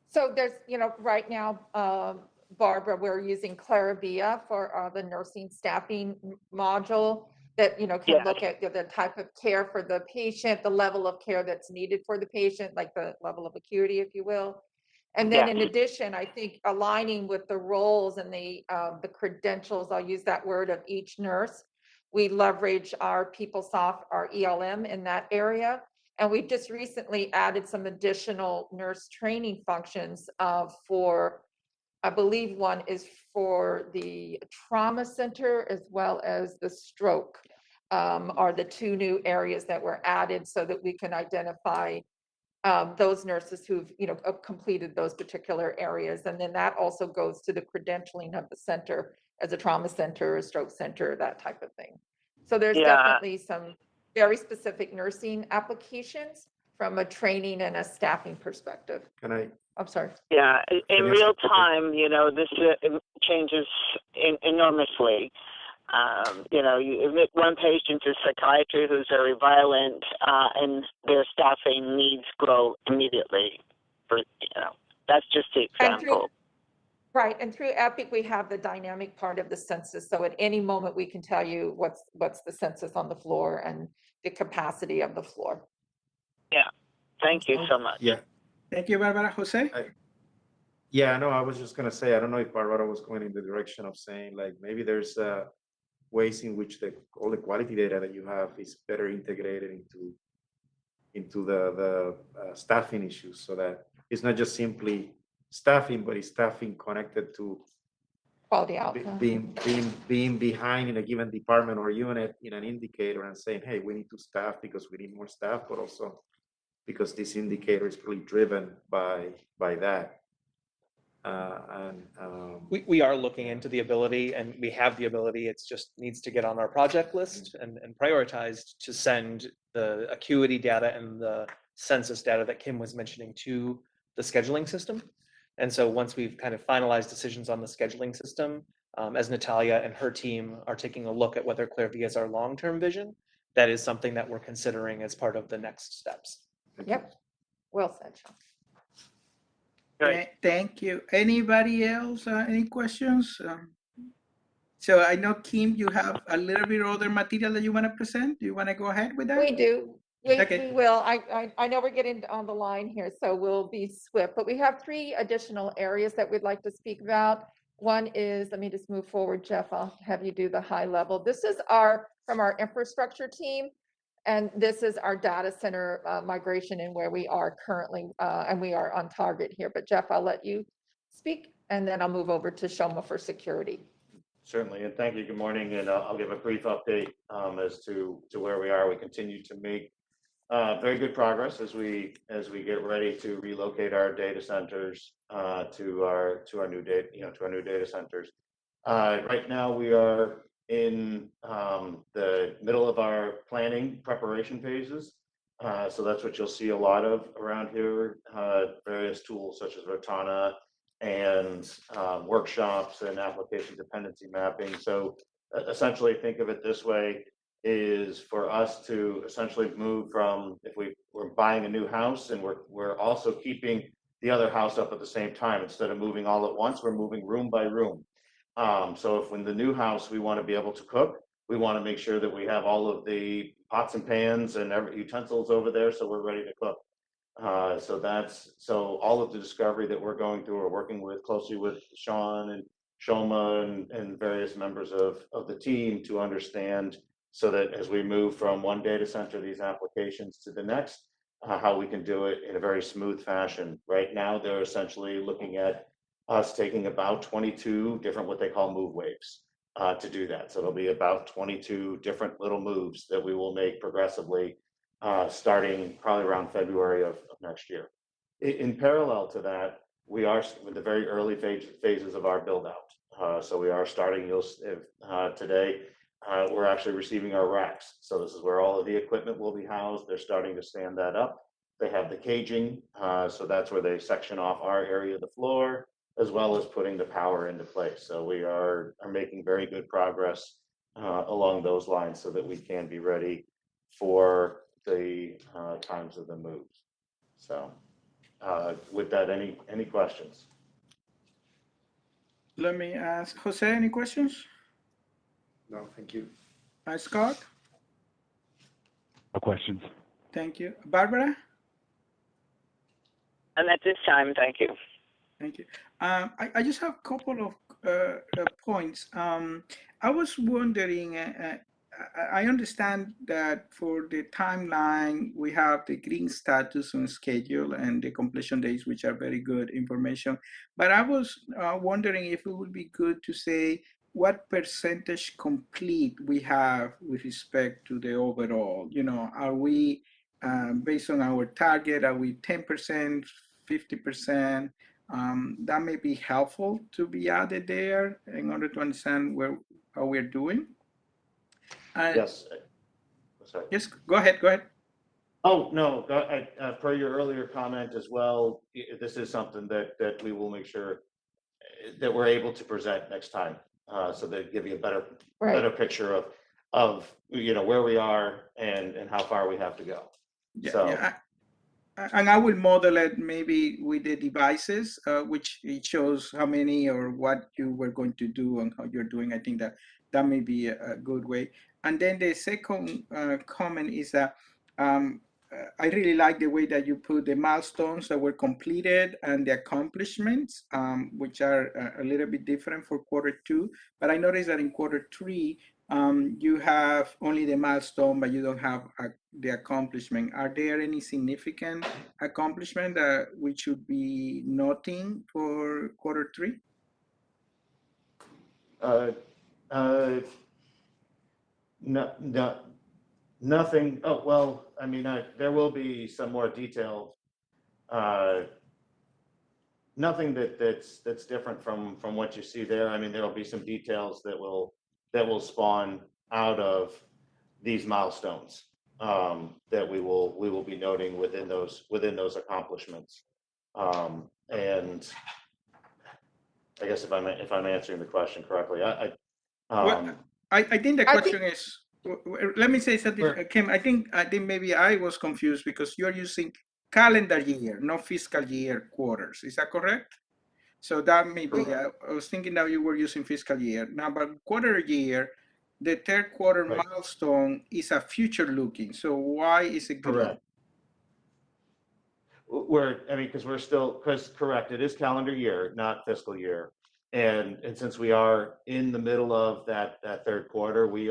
So there's, right now, Barbara, we're using clare for the nursing staffing module that, can look at the type of care for the patient, the level of care that's needed for the patient, like the level of acuity, if you will. And then in addition, I think aligning with the roles and the credentials, I'll use that word, of each nurse, we leverage our PeopleSoft, our ELM in that area. And we just recently added some additional nurse training functions for, I believe one is for the trauma center as well as the stroke, are the two new areas that were added so that we can identify those nurses who've, completed those particular areas. And then that also goes to the credentialing of the center as a trauma center, a stroke center, that type of thing. So there's definitely some very specific nursing applications from a training and a staffing perspective. I'm sorry. Yeah, in real time, this changes enormously. You admit one patient to psychiatry who's very violent, and their staffing needs grow immediately. That's just the example. Right, and through Epic, we have the dynamic part of the census. So at any moment, we can tell you what's the census on the floor and the capacity of the floor. Yeah, thank you so much. Yeah. Thank you, Barbara. Jose? Yeah, no, I was just gonna say, I don't know if Barbara was going in the direction of saying, like, maybe there's ways in which all the quality data that you have is better integrated into the staffing issues, so that it's not just simply staffing, but it's staffing connected to Quality outcome. being behind in a given department or unit in an indicator and saying, hey, we need to staff because we need more staff, but also because this indicator is really driven by that. We are looking into the ability, and we have the ability, it's just needs to get on our project list and prioritized to send the acuity data and the census data that Kim was mentioning to the scheduling system. And so once we've kind of finalized decisions on the scheduling system, as Natalia and her team are taking a look at whether clare is our long-term vision, that is something that we're considering as part of the next steps. Yep, well said, Sean. Right. Thank you. Anybody else? Any questions? So I know, Kim, you have a little bit of other material that you want to present. Do you want to go ahead with that? We do. We Okay. will. I know we're getting on the line here, so we'll be swift, but we have 3 additional areas that we'd like to speak about. One is, let me just move forward, Jeff, I'll have you do the high level. This is from our infrastructure team, and this is our data center migration and where we are currently, and we are on target here. But Jeff, I'll let you speak, and then I'll move over to Shoma for security. Certainly, and thank you. Good morning, and I'll give a brief update as to where we are. We continue to make Very good progress as we get ready to relocate our data centers to our new data to our new data centers. Right now we are in the middle of our planning preparation phases. So that's what you'll see a lot of around here. Various tools such as Rotana and workshops and application dependency mapping. So essentially, think of it this way: is for us to essentially move from, if we're buying a new house and we're also keeping the other house up at the same time, instead of moving all at once, we're moving room by room. So if when the new house we want to be able to cook, we want to make sure that we have all of the pots and pans and utensils over there, so we're ready to cook. So all of the discovery that we're going through, we're working closely with Sean and Shoma and various members of the team to understand, so that as we move from one data center, these applications, to the next, how we can do it in a very smooth fashion. Right now, they're essentially looking at us taking about 22 different, what they call move waves, to do that. So it'll be about 22 different little moves that we will make progressively, starting probably around February of next year. In parallel to that, we are with the very early phases of our build out. So we are starting, today, we're actually receiving our racks. So this is where all of the equipment will be housed. They're starting to stand that up. They have the caging, so that's where they section off our area of the floor, as well as putting the power into place. So we are making very good progress along those lines, so that we can be ready for the times of the moves. So with that, any questions? Let me ask Jose, any questions? No, thank you. Scott? No questions. Thank you. Barbara? And at this time, thank you. Thank you. I just have a couple of points. I was wondering, I understand that for the timeline, we have the green status on schedule and the completion dates, which are very good information. But I was wondering if it would be good to say what percentage complete we have with respect to the overall. You know, are we, based on our target, are we 10%, 50%? That may be helpful to be added there in order to understand how we're doing. Yes. Sorry. Yes, go ahead. Oh, no, per your earlier comment as well, this is something that we will make sure that we're able to present next time, so that give you a better picture of where we are and how far we have to go. Yeah. And I will model it maybe with the devices, which it shows how many or what you were going to do and how you're doing. I think that may be a good way. And then the second comment is that I really like the way that you put the milestones that were completed and the accomplishments, which are a little bit different for Q2. But I noticed that in Q3, you have only the milestone, but you don't have the accomplishment. Are there any significant accomplishment that we should be noting for Q3? No, nothing. Oh, well, I mean, there will be some more detailed, nothing that's different from what you see there. I mean, there'll be some details that will spawn out of these milestones, that we will be noting within those accomplishments. And I guess if I'm answering the question correctly, I think the question is, let me say something, Kim. I think maybe I was confused because you're using calendar year, not fiscal year quarters. Is that correct? So that may be, I was thinking that you were using fiscal year. Now, but quarter year, the third quarter milestone is a future looking. So why is it correct? Because correct, it is calendar year, not fiscal year. And since we are in the middle of that third quarter, we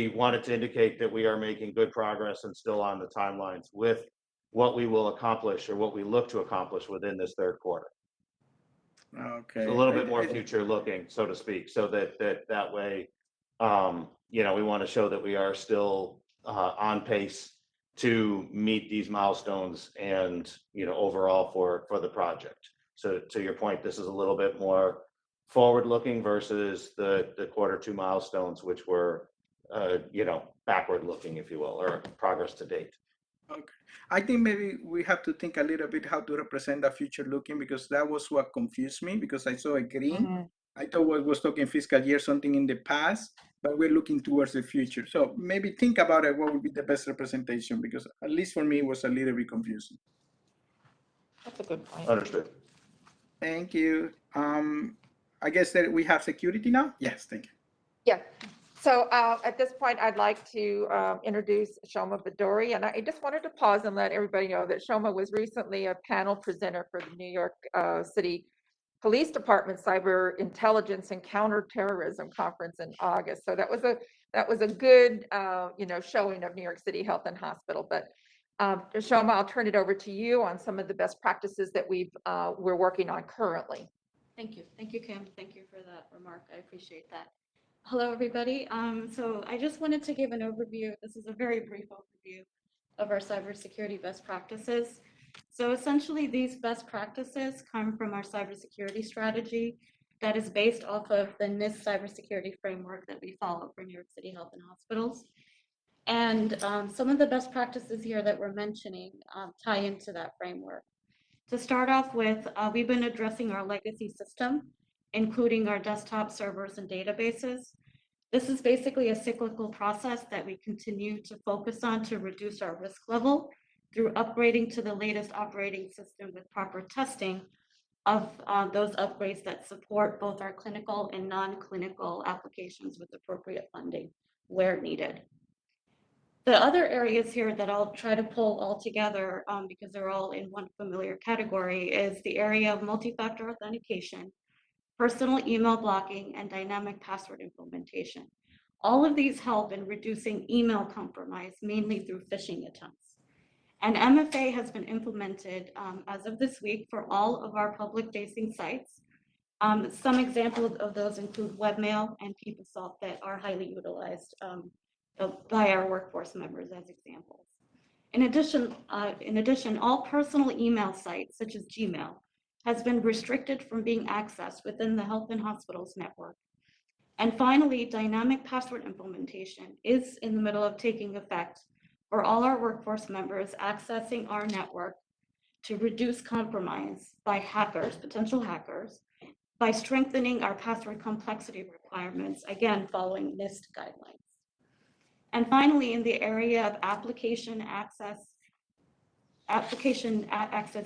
wanted to indicate that we are making good progress and still on the timelines with what we will accomplish or what we look to accomplish within this third quarter. Okay. So a little bit more future looking, so to speak, so that way, we want to show that we are still on pace to meet these milestones and, overall for the project. So to your point, this is a little bit more forward-looking versus the quarter two milestones, which were, backward-looking, if you will, or progress to date. Okay. I think maybe we have to think a little bit how to represent the future looking, because that was what confused me, because I saw a green. Mhm. I thought what was talking fiscal year, something in the past, but we're looking towards the future. So maybe think about it, what would be the best representation, because at least for me, it was a little bit confusing. That's a good point. Understood. Thank you. I guess that we have security now? Yes, thank you. Yeah. So at this point, I'd like to introduce Shoma Badori, and I just wanted to pause and let everybody know that Shoma was recently a panel presenter for the New York City Police Department Cyber Intelligence and Counterterrorism Conference in August. So that was a good showing of New York City Health and Hospital. But Shoma, I'll turn it over to you on some of the best practices that we're working on currently. Thank you. Thank you, Kim. Thank you for that remark. I appreciate that. Hello, everybody. So I just wanted to give an overview. This is a very brief overview of our cybersecurity best practices. So essentially, these best practices come from our cybersecurity strategy that is based off of the NIST cybersecurity framework that we follow for New York City Health and Hospitals. And some of the best practices here that we're mentioning tie into that framework. To start off with, we've been addressing our legacy system, including our desktop servers and databases. This is basically a cyclical process that we continue to focus on to reduce our risk level through upgrading to the latest operating system with proper testing of those upgrades that support both our clinical and non-clinical applications with appropriate funding where needed. The other areas here that I'll try to pull all together because they're all in one familiar category is the area of multi-factor authentication, personal email blocking, and dynamic password implementation. All of these help in reducing email compromise, mainly through phishing attempts. And MFA has been implemented as of this week for all of our public-facing sites. Some examples of those include webmail and PeopleSoft that are highly utilized by our workforce members as examples. In addition, all personal email sites, such as Gmail, has been restricted from being accessed within the Health and Hospitals network. And finally, dynamic password implementation is in the middle of taking effect for all our workforce members accessing our network to reduce compromise by hackers, potential hackers, by strengthening our password complexity requirements, again, following NIST guidelines. And finally, in the area of application access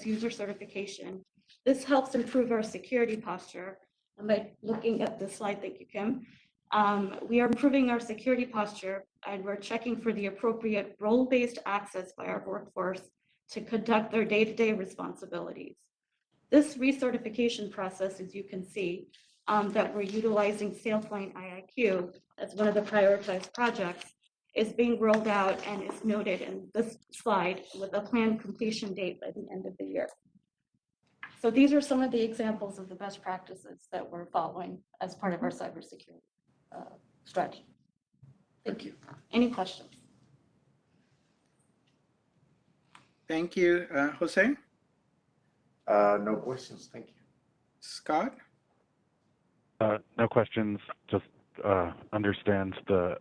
user certification, this helps improve our security posture. And by looking at this slide, thank you, Kim, we are improving our security posture and we're checking for the appropriate role-based access by our workforce to conduct their day-to-day responsibilities. This recertification process, as you can see, that we're utilizing SailPoint IIQ as one of the prioritized projects, is being rolled out and is noted in this slide with a planned completion date by the end of the year. So these are some of the examples of the best practices that we're following as part of our cybersecurity strategy. Thank you. Any questions? Thank you. Jose? No questions, thank you. Scott? No questions, just understand the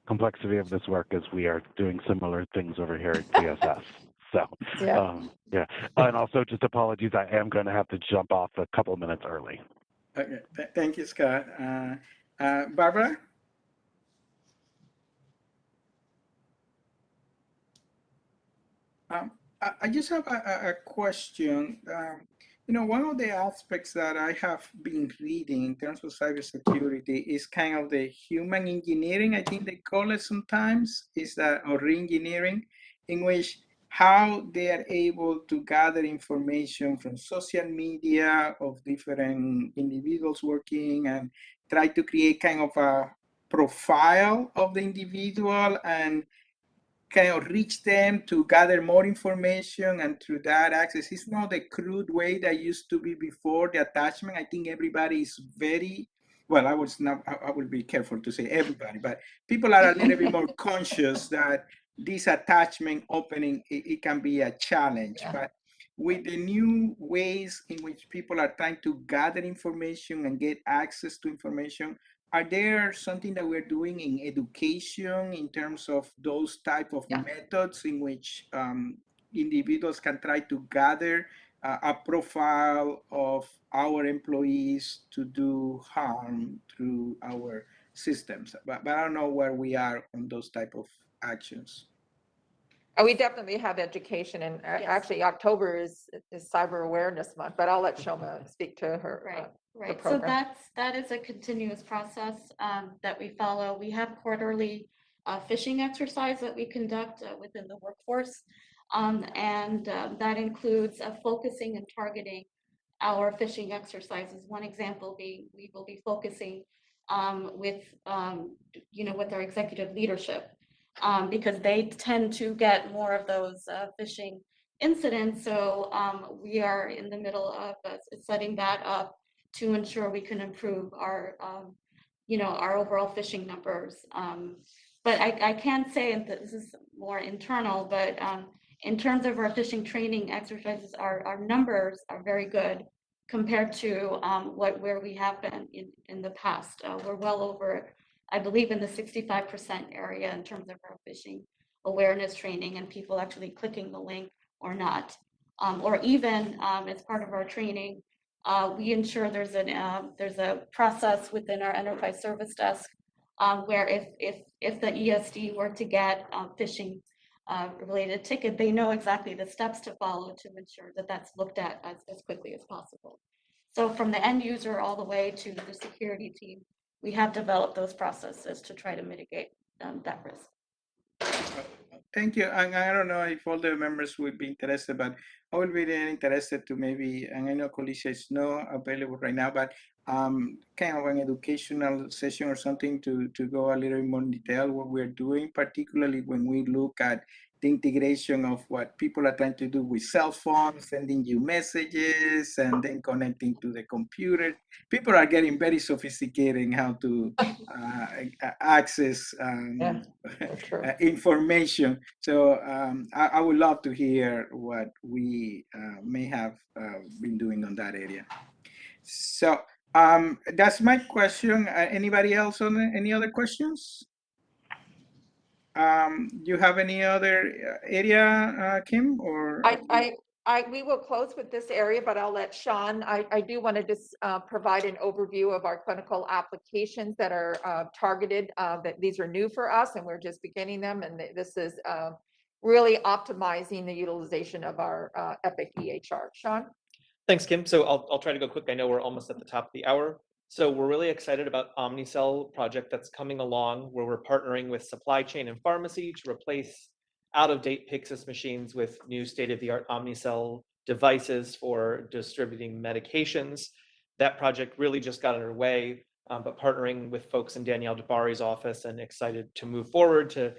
complexity of this work as we are doing similar things over here at DSS. So, yeah. And also just apologies, I am going to have to jump off a couple minutes early. Okay, thank you, Scott. Barbara? I just have a question. One of the aspects that I have been reading in terms of cybersecurity is kind of the human engineering, I think they call it sometimes, or re-engineering, in which how they are able to gather information from social media of different individuals working and try to create kind of a profile of the individual and kind of reach them to gather more information, and through that access. It's not the crude way that used to be before the attachment. I think everybody is very, well, I will be careful to say everybody, but people are a little bit more conscious that this attachment opening, it can be a challenge. Yeah. But with the new ways in which people are trying to gather information and get access to information, are there something that we're doing in education in terms of those type of Yeah. methods in which individuals can try to gather a profile of our employees to do harm through our systems? But I don't know where we are on those type of actions. We definitely have education, and Yes. actually October is Cyber Awareness Month, but I'll let Shoma speak to her. Right, right. So program. that is a continuous process that we follow. We have quarterly phishing exercise that we conduct within the workforce. And that includes focusing and targeting our phishing exercises. One example being, we will be focusing with, with our executive leadership because they tend to get more of those phishing incidents. So we are in the middle of setting that up to ensure we can improve our, our overall phishing numbers. But I can say, and this is more internal, but in terms of our phishing training exercises, our numbers are very good compared to where we have been in the past. We're well over, I believe, in the 65% area in terms of our phishing awareness training and people actually clicking the link or not. Or even as part of our training, we ensure there's a process within our enterprise service desk where if the ESD were to get phishing related ticket, they know exactly the steps to follow to ensure that that's looked at as quickly as possible. So from the end user all the way to the security team, we have developed those processes to try to mitigate that risk. Thank you. And I don't know if all the members would be interested, but I would be really interested to maybe, and I know Coalition is not available right now, but kind of an educational session or something to go a little more in detail what we're doing, particularly when we look at the integration of what people are trying to do with cell phones, sending you messages and then connecting to the computer. People are getting very sophisticated in how to access information. So I would love to hear what we may have been doing on that area. So that's my question. Anybody else on any other questions? You have any other area, Kim, or? We will close with this area, but I'll let Sean. I do want to just provide an overview of our clinical applications that are targeted. That these are new for us, and we're just beginning them. And this is really optimizing the utilization of our Epic EHR. Sean. Thanks, Kim. So I'll try to go quick. I know we're almost at the top of the hour. So we're really excited about Omnicell project that's coming along, where we're partnering with supply chain and pharmacy to replace out-of-date Pyxis machines with new state-of-the-art Omnicell devices for distributing medications. That project really just got underway, but partnering with folks in Danielle DeBari's office and excited to move forward to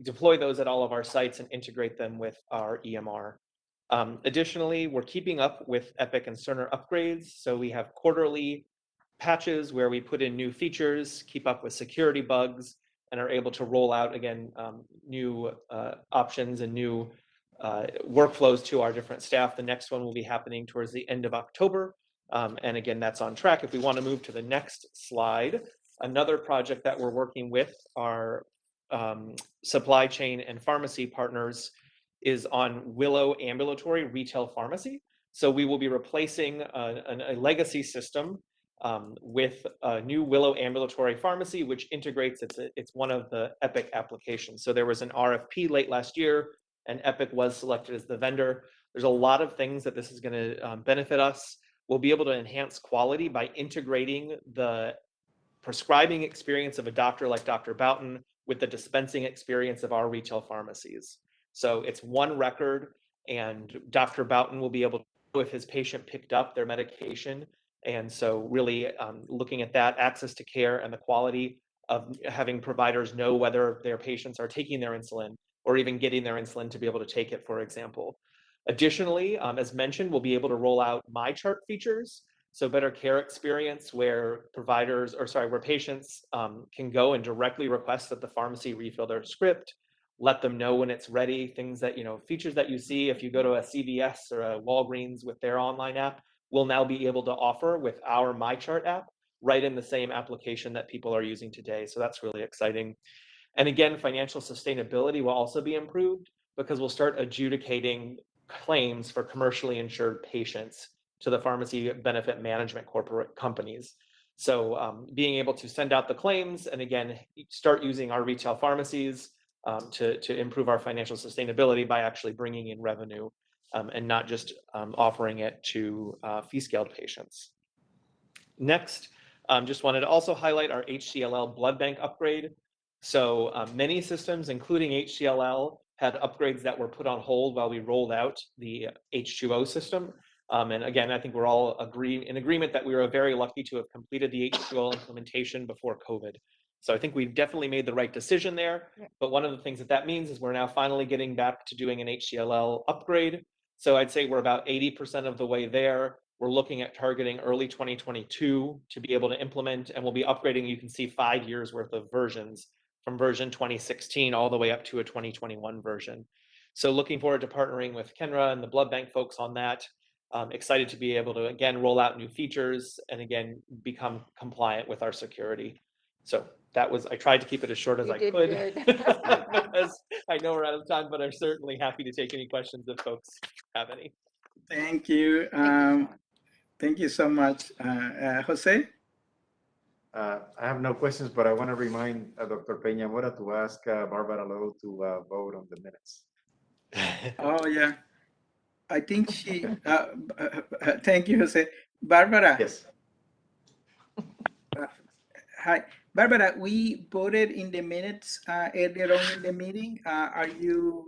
deploy those at all of our sites and integrate them with our EMR. Additionally, we're keeping up with Epic and Cerner upgrades. So we have quarterly patches where we put in new features, keep up with security bugs, and are able to roll out, again, new options and new workflows to our different staff. The next one will be happening towards the end of October. And again, that's on track. If we want to move to the next slide, another project that we're working with our supply chain and pharmacy partners is on Willow ambulatory retail pharmacy. So we will be replacing a legacy system with a new Willow ambulatory pharmacy, which integrates, it's one of the Epic applications. So there was an RFP late last year, and Epic was selected as the vendor. There's a lot of things that this is going to benefit us. We'll be able to enhance quality by integrating the prescribing experience of a doctor like Dr. Boughton with the dispensing experience of our retail pharmacies. So it's one record, and Dr. Boughton will be able to know if his patient picked up their medication. And so really looking at that access to care and the quality of having providers know whether their patients are taking their insulin or even getting their insulin to be able to take it, for example. Additionally, as mentioned, we'll be able to roll out MyChart features. So better care experience where where patients can go and directly request that the pharmacy refill their script, let them know when it's ready, things that, features that you see if you go to a CVS or a Walgreens with their online app, we'll now be able to offer with our MyChart app right in the same application that people are using today. So that's really exciting. And again, financial sustainability will also be improved because we'll start adjudicating claims for commercially insured patients to the pharmacy benefit management corporate companies. So being able to send out the claims and again, start using our retail pharmacies to improve our financial sustainability by actually bringing in revenue and not just offering it to fee-scaled patients. Next, just wanted to also highlight our HCLL blood bank upgrade. So many systems, including HCLL, had upgrades that were put on hold while we rolled out the H2O system. And again, I think we're all in agreement that we were very lucky to have completed the H2O implementation before COVID. So I think we've definitely made the right decision there. Yeah. But one of the things that means is we're now finally getting back to doing an HCLL upgrade. So I'd say we're about 80% of the way there. We're looking at targeting early 2022 to be able to implement, and we'll be upgrading, you can see 5 years worth of versions from version 2016 all the way up to a 2021 version. So looking forward to partnering with Kenra and the blood bank folks on that. Excited to be able to, again, roll out new features and again, become compliant with our security. So that was, I tried to keep it as short as I could because I know we're out of time, but I'm certainly happy to take any questions if folks have any. Thank you. Thank you so much. Jose? I have no questions, but I want to remind Dr. Peña Mora to ask Barbara Lowe to vote on the minutes. Oh, yeah. I think she, thank you, Jose. Barbara. Yes. Hi. Barbara, we voted in the minutes earlier on in the meeting. Are you,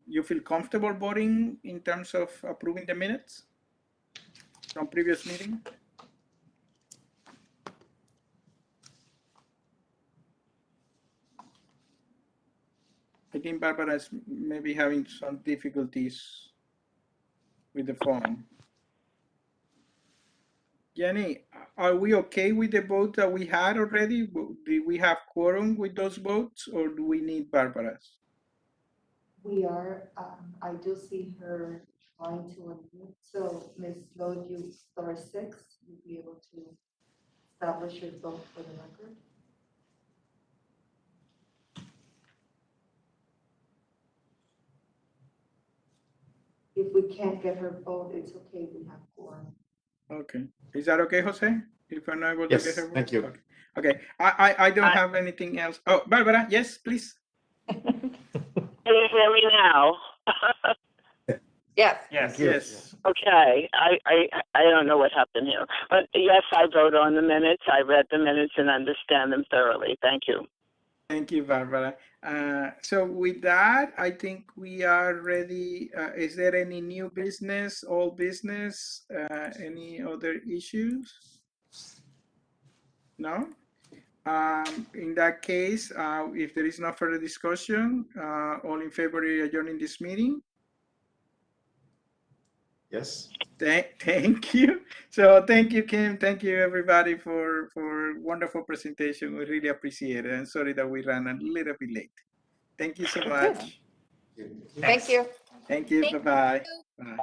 you feel comfortable voting in terms of approving the minutes from previous meeting? I think Barbara is maybe having some difficulties with the phone. Jenny, are we okay with the vote that we had already? Do we have quorum with those votes, or do we need Barbara's? We are, I do see her trying to unmute. So Ms. Lowe, you star 6, you'll be able to establish your vote for the record. If we can't get her vote, it's okay, we have quorum. Okay. Is that okay, Jose? If I'm not able to get her vote? Thank you. Okay. Okay. I don't have anything else. Oh, Barbara, yes, please. Can you hear me now? Yes. Yes. Yes. Okay, I don't know what happened here, but yes, I vote on the minutes. I read the minutes and understand them thoroughly. Thank you. Thank you, Barbara. So with that, I think we are ready. Is there any new business, old business, any other issues? No? In that case, if there is no further discussion, all in favor of adjourning this meeting? Yes. Thank you. So thank you, Kim. Thank you, everybody, for wonderful presentation. We really appreciate it. I'm sorry that we ran a little bit late. Thank you so much. Thank you. Thank you. Bye-bye. Bye.